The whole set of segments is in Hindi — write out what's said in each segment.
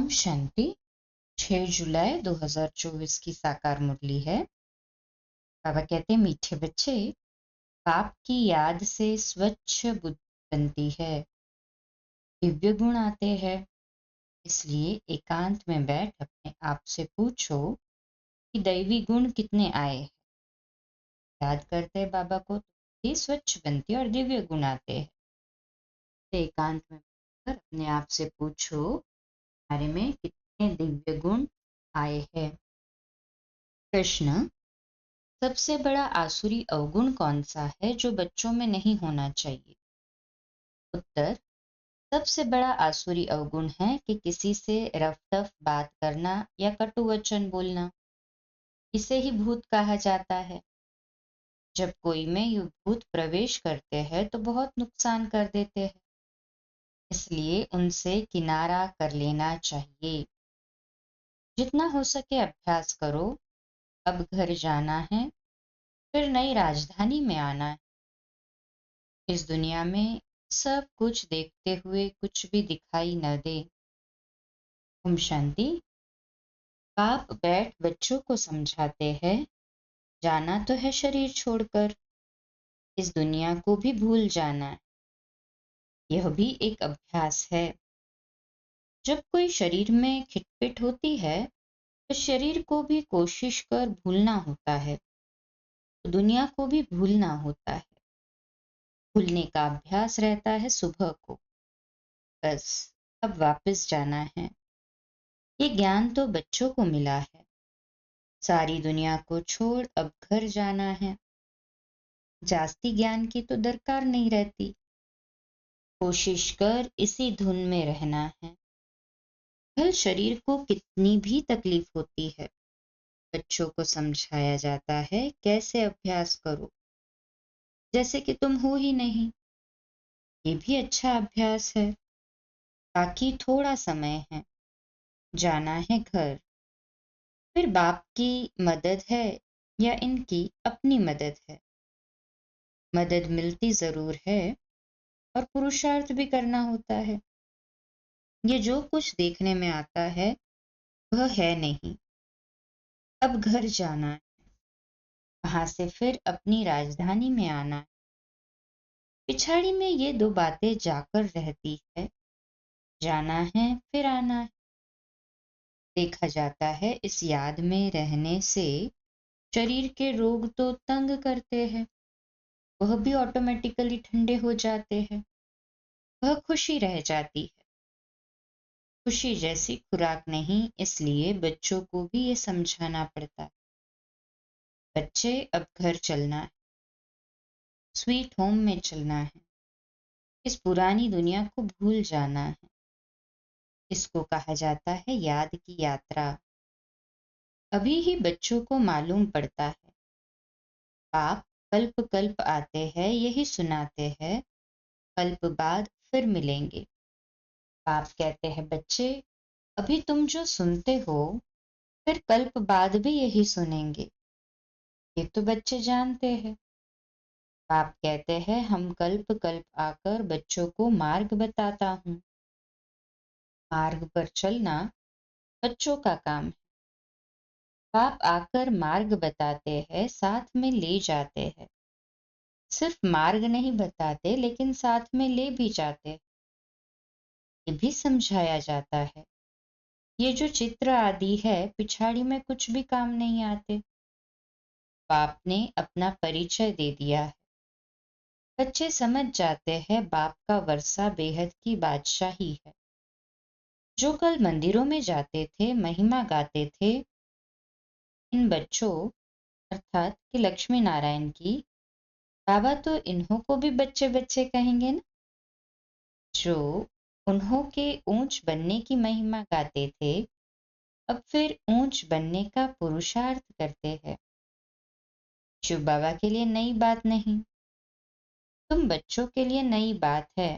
ओम शांति। 6 जुलाई 2024 की साकार मुरली है। बाबा कहते हैं, मीठे बच्चे, पाप की याद से स्वच्छ बुद्धि बनती है, दिव्य गुण आते हैं। इसलिए एकांत में बैठ अपने आप से पूछो कि दैवी गुण कितने आए हैं। याद करते हैं बाबा को तो ये स्वच्छ बनती है और दिव्य गुण आते हैं। तो एकांत में बैठकर अपने आप से पूछो, हमारे में कितने दिव्य गुण आए हैं। प्रश्न: सबसे बड़ा आसुरी अवगुण कौन सा है जो बच्चों में नहीं होना चाहिए? उत्तर: सबसे बड़ा आसुरी अवगुण है कि किसी से रफ टफ बात करना या कटु वचन बोलना। इसे ही भूत कहा जाता है। जब कोई में ये भूत प्रवेश करते हैं तो बहुत नुकसान कर देते हैं, इसलिए उनसे किनारा कर लेना चाहिए। जितना हो सके अभ्यास करो। अब घर जाना है, फिर नई राजधानी में आना है। इस दुनिया में सब कुछ देखते हुए कुछ भी दिखाई न दे। ओम शांति। बाप बैठ बच्चों को समझाते हैं, जाना तो है शरीर छोड़कर, इस दुनिया को भी भूल जाना है। यह भी एक अभ्यास है। जब कोई शरीर में खिटपिट होती है तो शरीर को भी कोशिश कर भूलना होता है, तो दुनिया को भी भूलना होता है। भूलने का अभ्यास रहता है सुबह को। बस अब वापस जाना है। ये ज्ञान तो बच्चों को मिला है। सारी दुनिया को छोड़ अब घर जाना है। जास्ती ज्ञान की तो दरकार नहीं रहती। कोशिश कर इसी धुन में रहना है। कल शरीर को कितनी भी तकलीफ होती है, बच्चों को समझाया जाता है कैसे अभ्यास करो, जैसे कि तुम हो ही नहीं। ये भी अच्छा अभ्यास है। बाकी थोड़ा समय है, जाना है घर। फिर बाप की मदद है या इनकी अपनी मदद है? मदद मिलती जरूर है और पुरुषार्थ भी करना होता है। ये जो कुछ देखने में आता है वह है नहीं। अब घर जाना है, वहां से फिर अपनी राजधानी में आना है। पिछाड़ी में ये दो बातें जाकर रहती है, जाना है फिर आना है। देखा जाता है इस याद में रहने से शरीर के रोग तो तंग करते हैं, वह भी ऑटोमेटिकली ठंडे हो जाते हैं। वह खुशी रह जाती है। खुशी जैसी खुराक नहीं, इसलिए बच्चों को भी ये समझाना पड़ता है। बच्चे, अब घर चलना है, स्वीट होम में चलना है। इस पुरानी दुनिया को भूल जाना है। इसको कहा जाता है याद की यात्रा। अभी ही बच्चों को मालूम पड़ता है। पाप कल्प कल्प आते हैं, यही सुनाते हैं, कल्प बाद फिर मिलेंगे। पाप कहते हैं, बच्चे अभी तुम जो सुनते हो फिर कल्प बाद भी यही सुनेंगे। ये तो बच्चे जानते हैं। बाप कहते हैं, हम कल्प कल्प आकर बच्चों को मार्ग बताता हूँ। मार्ग पर चलना बच्चों का काम है। बाप आकर मार्ग बताते हैं, साथ में ले जाते हैं। सिर्फ मार्ग नहीं बताते लेकिन साथ में ले भी जाते हैं। ये भी समझाया जाता है, ये जो चित्र आदि है पिछाड़ी में कुछ भी काम नहीं आते। बाप ने अपना परिचय दे दिया है। बच्चे समझ जाते हैं बाप का वर्षा बेहद की बादशाही है। जो कल मंदिरों में जाते थे, महिमा गाते थे, इन बच्चों अर्थात कि लक्ष्मी नारायण की, बाबा तो इन्हों को भी बच्चे बच्चे कहेंगे ना। जो उन्हों के ऊंच बनने की महिमा गाते थे, अब फिर ऊंच बनने का पुरुषार्थ करते हैं। शिव बाबा के लिए नई बात नहीं, तुम बच्चों के लिए नई बात है।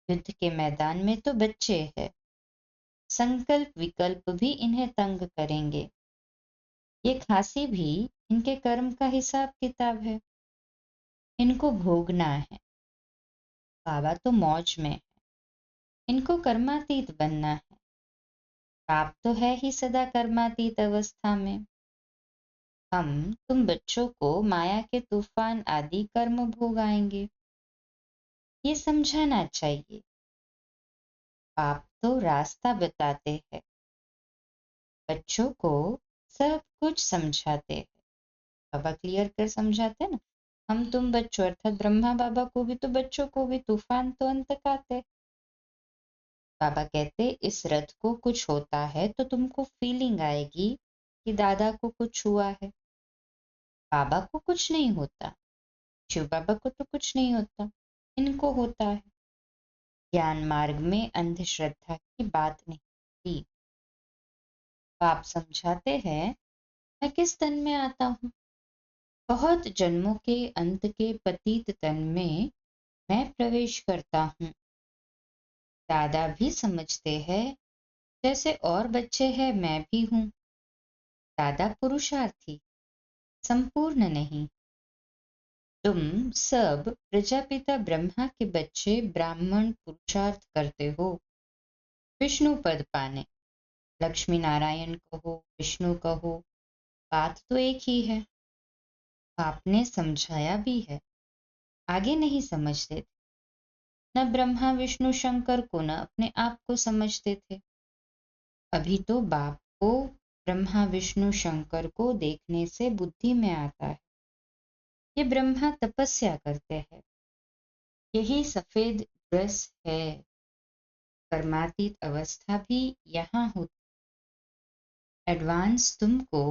युद्ध के मैदान में तो बच्चे हैं। संकल्प विकल्प भी इन्हें तंग करेंगे। ये खांसी भी इनके कर्म का हिसाब किताब है, इनको भोगना है। बाबा तो मौज में है, इनको कर्मातीत बनना है। बाप तो है ही सदा कर्मातीत अवस्था में। हम तुम बच्चों को माया के तूफान आदि कर्म भोग आएंगे, ये समझाना चाहिए। बाप तो रास्ता बताते हैं, बच्चों को सब कुछ समझाते हैं। बाबा क्लियर कर समझाते हैं ना। हम तुम बच्चों अर्थात ब्रह्मा बाबा को भी तो बच्चों को भी तूफान तो अंत काते। बाबा कहते इस रथ को कुछ होता है तो तुमको फीलिंग आएगी कि दादा को कुछ हुआ है। बाबा को कुछ नहीं होता, शिव बाबा को तो कुछ नहीं होता, इनको होता है। ज्ञान मार्ग में अंधश्रद्धा की बात नहीं थी। बाप समझाते हैं मैं किस तन में आता हूँ, बहुत जन्मों के अंत के पतित तन में मैं प्रवेश करता हूँ। दादा भी समझते हैं जैसे और बच्चे हैं मैं भी हूँ। दादा पुरुषार्थी संपूर्ण नहीं। तुम सब प्रजापिता ब्रह्मा के बच्चे ब्राह्मण पुरुषार्थ करते हो विष्णु पद पाने। लक्ष्मी नारायण कहो विष्णु कहो, बात तो एक ही है। आपने समझाया भी है, आगे नहीं समझते थे। न ब्रह्मा विष्णु शंकर को न अपने आप को समझते थे। अभी तो बाप को ब्रह्मा विष्णु शंकर को देखने से बुद्धि में आता है ये ब्रह्मा तपस्या करते हैं, यही सफेद ड्रेस है। कर्मातीत अवस्था भी यहाँ होती। एडवांस तुमको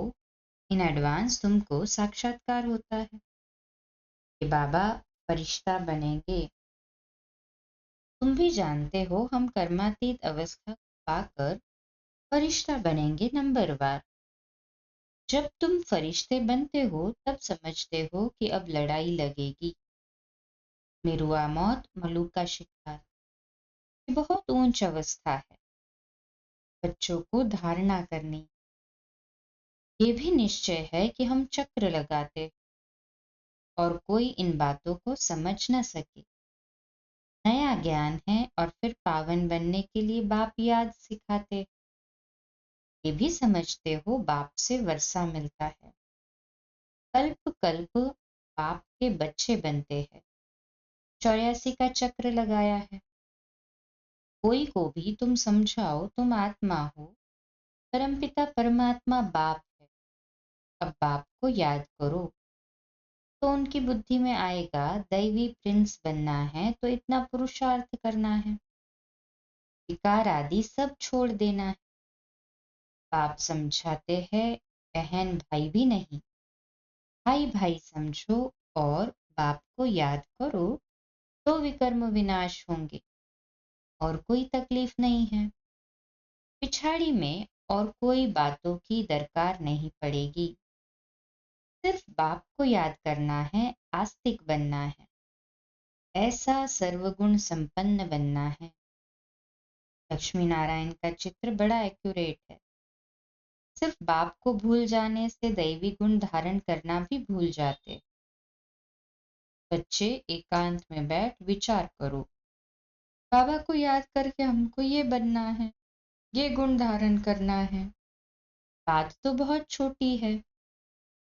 इन एडवांस तुमको साक्षात्कार होता है कि बाबा फरिश्ता बनेंगे। तुम भी जानते हो हम कर्मातीत अवस्था पाकर फरिश्ता बनेंगे नंबरवार। जब तुम फरिश्ते बनते हो तब समझते हो कि अब लड़ाई लगेगी। मिरुआ मौत मलूक का शिकार, ये बहुत ऊंच अवस्था है। बच्चों को धारणा करनी, ये भी निश्चय है कि हम चक्र लगाते और कोई इन बातों को समझ न सके। नया ज्ञान है और फिर पावन बनने के लिए बाप याद सिखाते। ये भी समझते हो बाप से वर्षा मिलता है, कल्प कल्प बाप के बच्चे बनते हैं। 84 का चक्र लगाया है। कोई को भी तुम समझाओ तुम आत्मा हो, परमपिता परमात्मा बाप है, अब बाप को याद करो तो उनकी बुद्धि में आएगा दैवी प्रिंस बनना है तो इतना पुरुषार्थ करना है, विकार आदि सब छोड़ देना है। बाप समझाते हैं बहन भाई भी नहीं, भाई भाई समझो और बाप को याद करो तो विकर्म विनाश होंगे और कोई तकलीफ नहीं है। पिछाड़ी में और कोई बातों की दरकार नहीं पड़ेगी, सिर्फ बाप को याद करना है, आस्तिक बनना है, ऐसा सर्वगुण संपन्न बनना है। लक्ष्मी नारायण का चित्र बड़ा एक्यूरेट है। सिर्फ बाप को भूल जाने से दैवी गुण धारण करना भी भूल जाते। बच्चे एकांत में बैठ विचार करो, बाबा को याद करके हमको ये बनना है, ये गुण धारण करना है। बात तो बहुत छोटी है,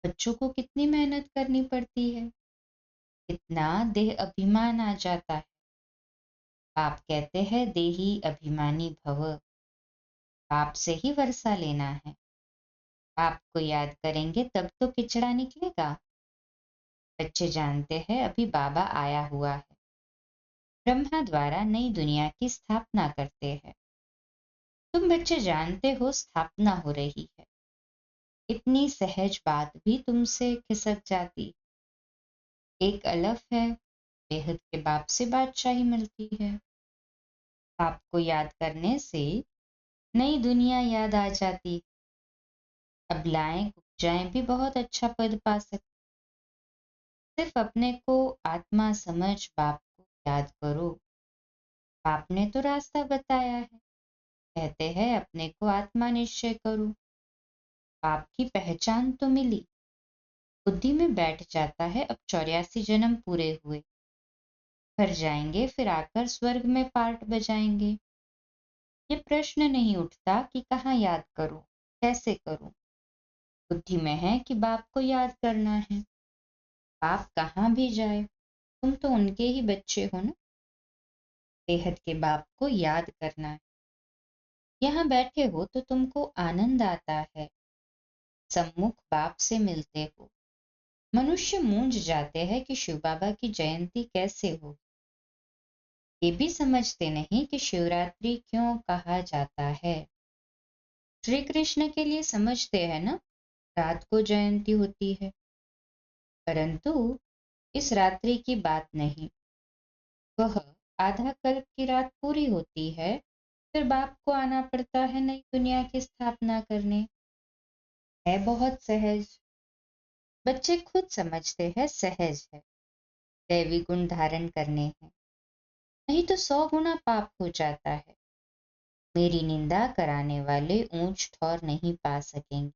बच्चों को कितनी मेहनत करनी पड़ती है, कितना देह अभिमान आ जाता है। बाप कहते हैं देही अभिमानी भव, बाप से ही वर्षा लेना है। बाप को याद करेंगे तब तो किचड़ा निकलेगा। बच्चे जानते हैं अभी बाबा आया हुआ है, ब्रह्मा द्वारा नई दुनिया की स्थापना करते हैं। तुम बच्चे जानते हो स्थापना हो रही है, इतनी सहज बात भी तुमसे खिसक जाती। एक अलफ है, बेहद के बाप से बादशाही मिलती है। बाप को याद करने से नई दुनिया याद आ जाती। अबलाएं कुब्जाएं भी बहुत अच्छा पद पा सकती। सिर्फ अपने को आत्मा समझ बाप को याद करो। बाप ने तो रास्ता बताया है, कहते हैं अपने को आत्मा निश्चय करो। बाप की पहचान तो मिली, बुद्धि में बैठ जाता है अब 84 जन्म पूरे हुए, घर जाएंगे फिर आकर स्वर्ग में पार्ट बजाएंगे। ये प्रश्न नहीं उठता कि कहाँ याद करूं, कैसे करूं। बुद्धि में है कि बाप को याद करना है। बाप कहाँ भी जाए, तुम तो उनके ही बच्चे हो ना। बेहद के बाप को याद करना है। यहाँ बैठे हो तो तुमको आनंद आता है, सम्मुख बाप से मिलते हो। मनुष्य मूंझ जाते हैं कि शिव बाबा की जयंती कैसे हो। ये भी समझते नहीं कि शिवरात्रि क्यों कहा जाता है। श्री कृष्ण के लिए समझते हैं ना, रात को जयंती होती है, परंतु इस रात्रि की बात नहीं। वह आधा कल्प की रात पूरी होती है, फिर बाप को आना पड़ता है नई दुनिया की स्थापना करने। है बहुत सहज। बच्चे खुद समझते हैं सहज है, दैवी गुण धारण करने हैं, नहीं तो 100 गुना पाप हो जाता है। मेरी निंदा कराने वाले ऊंच ठौर नहीं पा सकेंगे।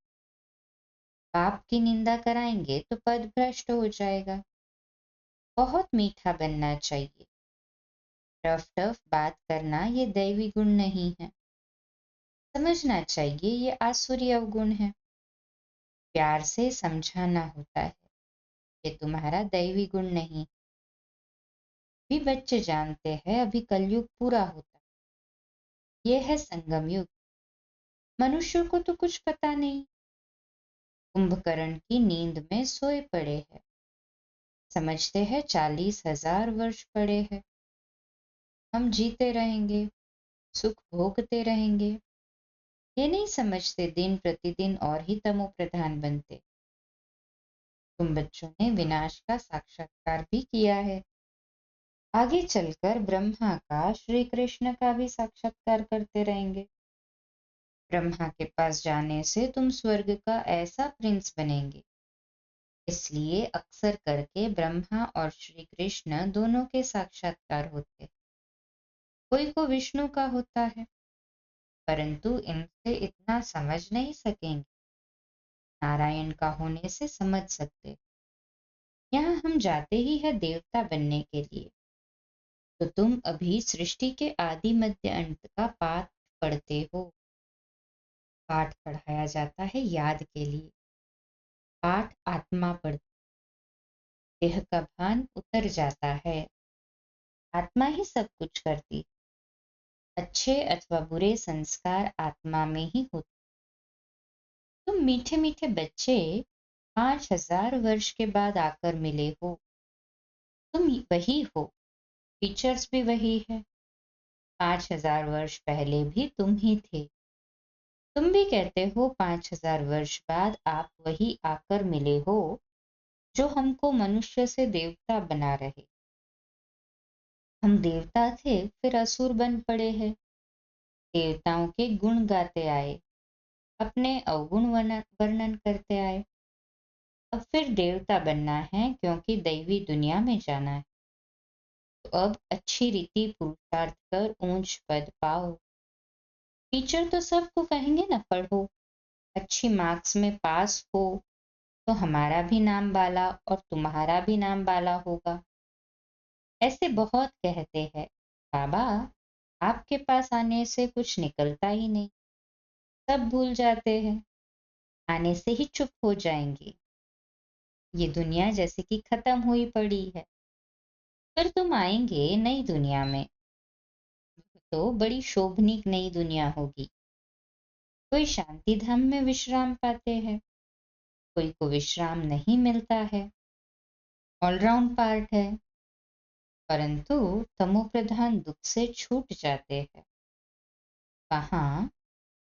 पाप की निंदा कराएंगे तो पद भ्रष्ट हो जाएगा। बहुत मीठा बनना चाहिए। टफ टफ बात करना ये दैवी गुण नहीं है। समझना चाहिए ये आसुरी अवगुण है। प्यार से समझाना होता है, ये तुम्हारा दैवी गुण नहीं। भी बच्चे जानते हैं अभी कलयुग पूरा होता है, ये है संगम युग। मनुष्यों को तो कुछ पता नहीं, कुंभकर्ण की नींद में सोए पड़े हैं। समझते हैं 40,000 वर्ष पड़े हैं, हम जीते रहेंगे, सुख भोगते रहेंगे। ये नहीं समझते दिन प्रतिदिन और ही तमो प्रधान बनते। तुम बच्चों ने विनाश का साक्षात्कार भी किया है। आगे चलकर ब्रह्मा का, श्री कृष्ण का भी साक्षात्कार करते रहेंगे। ब्रह्मा के पास जाने से तुम स्वर्ग का ऐसा प्रिंस बनेंगे। इसलिए अक्सर करके ब्रह्मा और श्री कृष्ण दोनों के साक्षात्कार होते हैं। कोई को विष्णु का होता है, परंतु इनसे इतना समझ नहीं सकेंगे। नारायण का होने से समझ सकते। यहाँ हम जाते ही है देवता बनने के लिए। तो तुम अभी सृष्टि के आदि मध्य अंत का पाठ पढ़ते हो। पाठ पढ़ाया जाता है याद के लिए। पाठ आत्मा पढ़ती, देह का भान उतर जाता है। आत्मा ही सब कुछ करती। अच्छे अथवा बुरे संस्कार आत्मा में ही होते। तुम मीठे मीठे बच्चे 5,000 वर्ष के बाद आकर मिले हो। तुम वही हो, फीचर्स भी वही है। 5,000 वर्ष पहले भी तुम ही थे। तुम भी कहते हो 5,000 वर्ष बाद आप वही आकर मिले हो जो हमको मनुष्य से देवता बना रहे। हम देवता थे फिर असुर बन पड़े हैं। देवताओं के गुण गाते आए, अपने अवगुण वर्णन करते आए। अब फिर देवता बनना है क्योंकि दैवी दुनिया में जाना है। तो अब अच्छी रीति पुरुषार्थ कर ऊंच पद पाओ। टीचर तो सबको कहेंगे ना पढ़ो, अच्छी मार्क्स में पास हो तो हमारा भी नाम बाला और तुम्हारा भी नाम बाला होगा। ऐसे बहुत कहते हैं, बाबा आपके पास आने से कुछ निकलता ही नहीं, सब भूल जाते हैं, आने से ही चुप हो जाएंगे। ये दुनिया जैसे कि खत्म हुई पड़ी है। फिर तुम आएंगे नई दुनिया में, तो बड़ी शोभनीक नई दुनिया होगी। कोई शांति धाम में विश्राम पाते हैं, कोई को विश्राम नहीं मिलता है। ऑलराउंड पार्ट है, परंतु तमो प्रधान दुख से छूट जाते हैं। वहां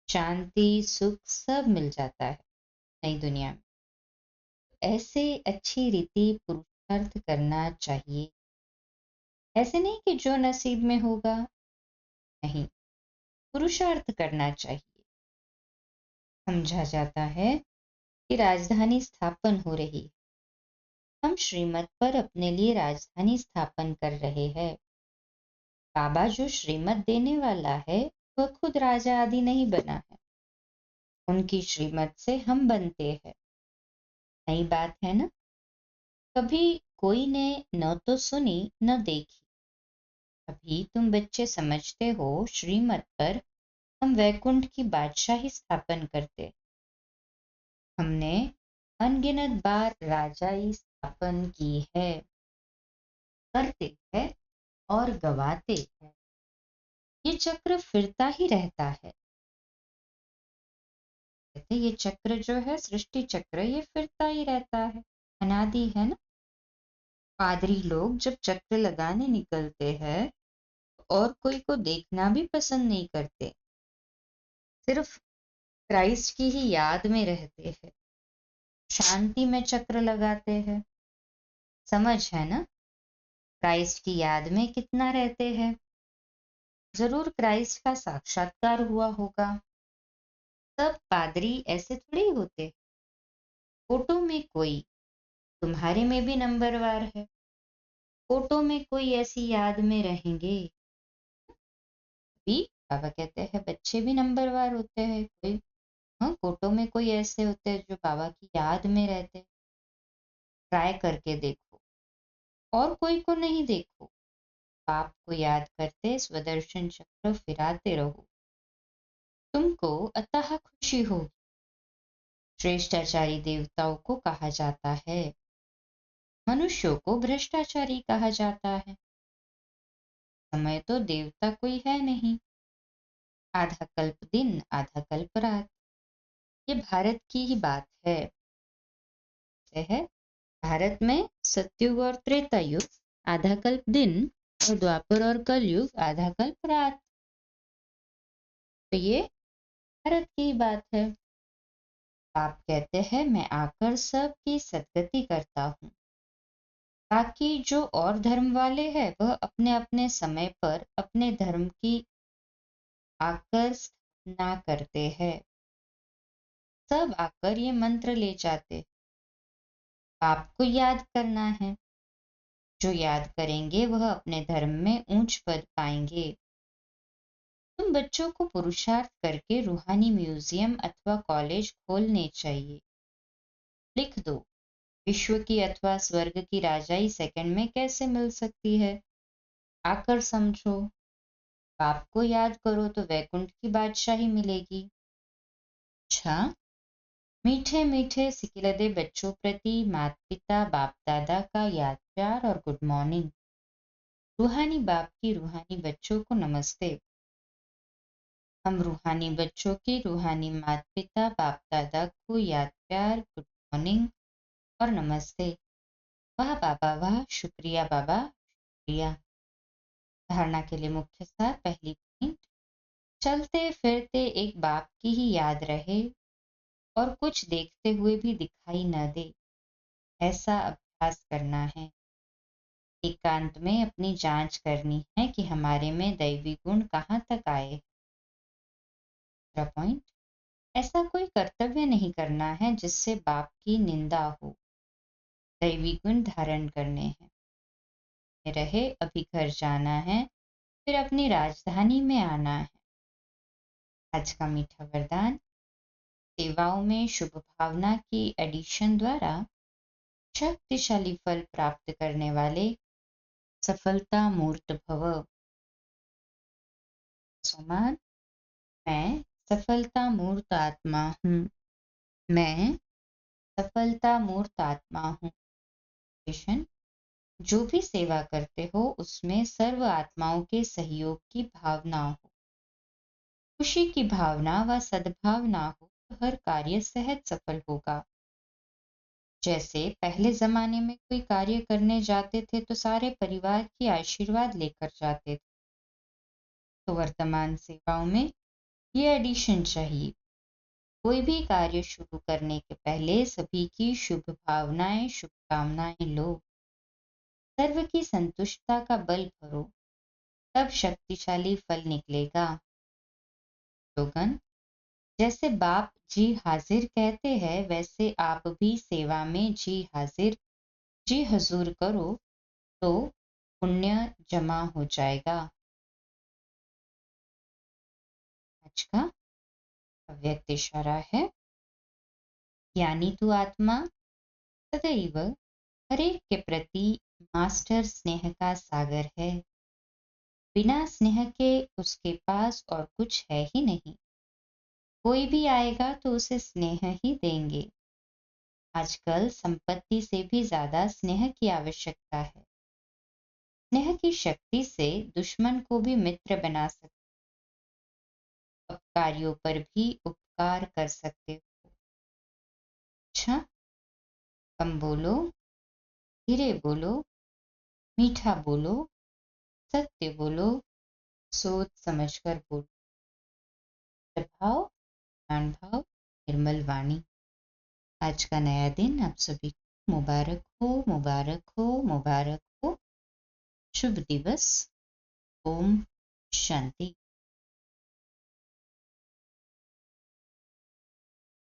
शांति सुख सब मिल जाता है नई दुनिया में। ऐसे अच्छी रीति पुरुषार्थ करना चाहिए। ऐसे नहीं कि जो नसीब में होगा, नहीं, पुरुषार्थ करना चाहिए। समझा जाता है कि राजधानी स्थापन हो रही है। हम श्रीमत पर अपने लिए राजधानी स्थापन कर रहे हैं। बाबा जो श्रीमत देने वाला है वह खुद राजा आदि नहीं बना है, उनकी श्रीमत से हम बनते हैं। नई बात है ना। कभी कोई ने न तो सुनी न देखी। अभी तुम बच्चे समझते हो श्रीमत पर हम वैकुंठ की बादशाही स्थापन करते। हमने अनगिनत बार राजाई स्थापन की है, करते हैं और गवाते हैं। ये चक्र फिरता ही रहता है। कहते ये चक्र जो है, सृष्टि चक्र, ये फिरता ही रहता है, अनादि है ना। पादरी लोग जब चक्र लगाने निकलते हैं और कोई को देखना भी पसंद नहीं करते, सिर्फ क्राइस्ट की ही याद में रहते हैं, शांति में चक्र लगाते हैं। समझ है ना, क्राइस्ट की याद में कितना रहते हैं। जरूर क्राइस्ट का साक्षात्कार हुआ होगा। सब पादरी ऐसे थोड़ी होते। फोटो में कोई, तुम्हारे में भी नंबरवार है, फोटो में कोई ऐसी याद में रहेंगे भी। बाबा कहते हैं बच्चे भी नंबरवार होते हैं, कोई हाँ फोटो में कोई ऐसे होते हैं जो बाबा की याद में रहते। ट्राई करके देखो और कोई को नहीं देखो, बाप को याद करते स्वदर्शन चक्र फिराते रहो, तुमको अतः खुशी होगी। श्रेष्ठाचारी देवताओं को कहा जाता है, मनुष्यों को भ्रष्टाचारी कहा जाता है। समय तो देवता कोई है नहीं। आधा कल्प दिन आधा कल्प रात, ये भारत की ही बात है। है भारत में सतयुग और त्रेता युग आधा कल्प दिन और द्वापर और कलयुग आधा कल्प रात। तो ये भारत की ही बात है। आप कहते हैं मैं आकर सबकी सदगति करता हूँ, ताकि जो और धर्म वाले हैं वह अपने अपने समय पर अपने धर्म की आकर स्थापना करते हैं। सब आकर ये मंत्र ले जाते, आपको याद करना है। जो याद करेंगे वह अपने धर्म में ऊंच पद पाएंगे। तुम बच्चों को पुरुषार्थ करके रूहानी म्यूजियम अथवा कॉलेज खोलने चाहिए। लिख दो, विश्व की अथवा स्वर्ग की राजाई सेकंड में कैसे मिल सकती है। आकर समझो, बाप को याद करो तो वैकुंठ की बादशाही मिलेगी। अच्छा, मीठे मीठे सिकिलदे बच्चों प्रति माता पिता बाप दादा का याद प्यार और गुड मॉर्निंग। रूहानी बाप की रूहानी बच्चों को नमस्ते। हम रूहानी बच्चों की रूहानी माता पिता बाप दादा को याद प्यार गुड मॉर्निंग और नमस्ते। वाह बाबा वाह, शुक्रिया बाबा शुक्रिया। धारणा के लिए मुख्य सार, पहली पॉइंट, चलते फिरते एक बाप की ही याद रहे और कुछ देखते हुए भी दिखाई न दे, ऐसा अभ्यास करना है। एकांत में अपनी जांच करनी है कि हमारे में दैवी गुण कहाँ तक आए। दूसरा पॉइंट, ऐसा कोई कर्तव्य नहीं करना है जिससे बाप की निंदा हो। दैवी गुण धारण करने हैं। रहे अभी घर जाना है, फिर अपनी राजधानी में आना है। आज का मीठा वरदान, सेवाओं में शुभ भावना की एडिशन द्वारा शक्तिशाली फल प्राप्त करने वाले सफलता मूर्त भव। समान, मैं सफलता मूर्त आत्मा हूँ। मैं सफलता मूर्त आत्मा हूँ। जो भी सेवा करते हो उसमें सर्व आत्माओं के सहयोग की भावना हो, खुशी की भावना व सद्भावना हो तो हर कार्य सहज सफल होगा। जैसे पहले जमाने में कोई कार्य करने जाते थे तो सारे परिवार की आशीर्वाद लेकर जाते थे, तो वर्तमान सेवाओं में ये एडिशन चाहिए। कोई भी कार्य शुरू करने के पहले सभी की शुभ भावनाएं शुभकामनाएं लो, सर्व की संतुष्टता का बल भरो, तब शक्तिशाली फल निकलेगा। स्लोगन, जैसे बाप जी हाजिर कहते हैं वैसे आप भी सेवा में जी हाजिर जी हजूर करो तो पुण्य जमा हो जाएगा। आज का अव्यक्त इशारा है, यानी तू आत्मा सदैव हरेक के प्रति मास्टर स्नेह का सागर है। बिना स्नेह के उसके पास और कुछ है ही नहीं। कोई भी आएगा तो उसे स्नेह ही देंगे। आजकल संपत्ति से भी ज्यादा स्नेह की आवश्यकता है। स्नेह की शक्ति से दुश्मन को भी मित्र बना सकते, उपकारियों पर भी उपकार कर सकते हो। अच्छा, कम बोलो, धीरे बोलो, मीठा बोलो, सत्य बोलो, सोच समझकर बोलो। प्रभाव, ज्ञान भाव, निर्मल वाणी। आज का नया दिन आप सभी को मुबारक हो, मुबारक हो, मुबारक हो। शुभ दिवस। ओम शांति।